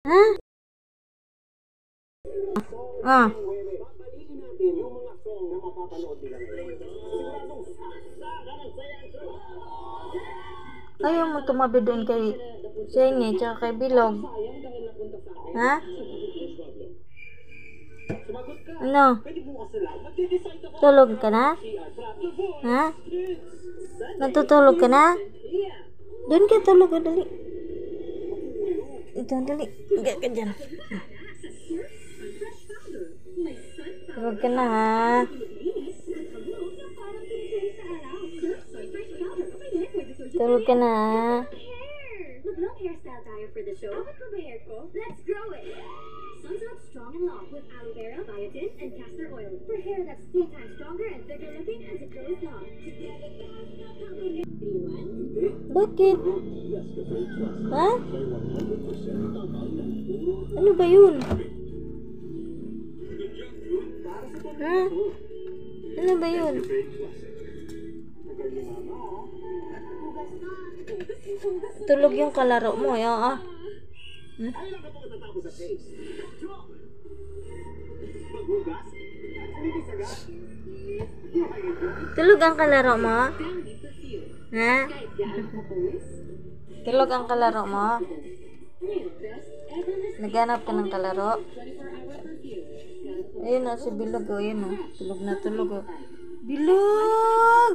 Ha? Ah. Ayaw mo tumabi doon kay Shiny tsaka kay Bilog. Ha? Ano? Tulog ka na? Ha? Natutulog ka na? Doon ka tulog, dali. Ito, dali. Higa ka dyan. Tulog ka na, ha? Tulog ka na. Mag-long hairstyle tayo for the show. Bakit ba hair ko? Let's grow it! Sunsilk Strong and Long with aloe vera, biotin, and castor oil for hair that's 3 times stronger and thicker looking as it grows long. 3-in-1? Bakit? Ha? Ano ba yun? Ha? Ano ba yun? Tulog yung kalaro mo, ah. Hmm? Tulog ang kalaro mo? Ha? Tulog ang kalaro mo? Naghanap ka ng kalaro? Ayun na si Bilog, oh. Ayun, oh. Tulog na tulog, oh. Bilog!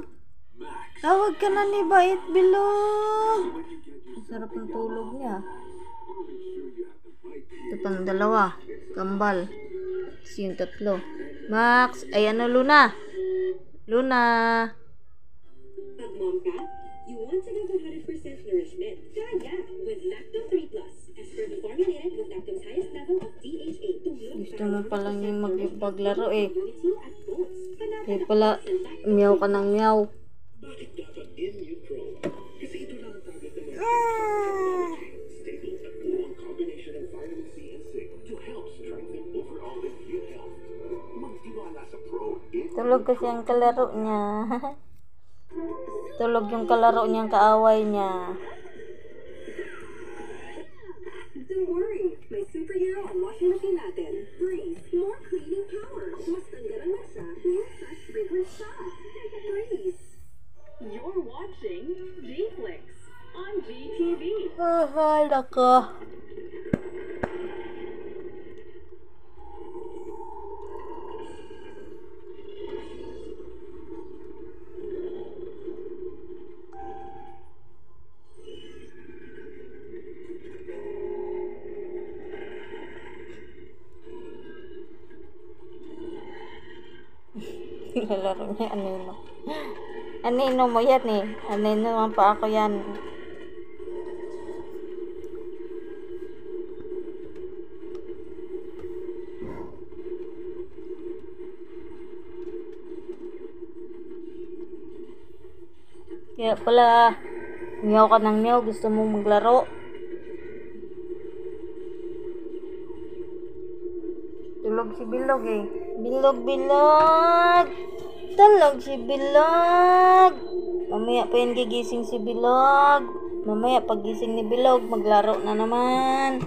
Tawag ka na ni Bait, Bilog! Ang sarap ng tulog niya. Ito pang dalawa. Kambal. Tapos yung tatlo. Max! Ay, ano, Luna? Luna! Mom ka? You want to get 100% nourishment? Try that with Lacto 3 Plus. Expertly formulated with lacto's highest level of DHA. Gusto mo palang yung magpaglaro, eh. Kaya pala, meow ka ng meow. Bakit dapat Immupro? Kasi ito lang ang tablet na may stable at buong combination of vitamin C and zinc to help strengthen overall immune health. Magtiwala sa Pro. Tulog kasi ang kalaro niya. Tulog yung kalaro niyang kaaway niya. Don't worry, may superhero ang washing machine natin. Breeze, more cleaning power. Mas tanggalan mo siya, yung fresh fragrance siya. Breeze. You're watching G-Flix on GTV. Hala ka. Nilalaro niya, anino. Anino mo yan, eh. Anino naman pa ako yan. Kaya pala, meow ka ng meow. Gusto mong maglaro. Tulog si Bilog, eh. Bilog, Bilog! Tulog si Bilog! Mamaya pa yan gigising si Bilog. Mamaya pagising ni Bilog, maglaro na naman.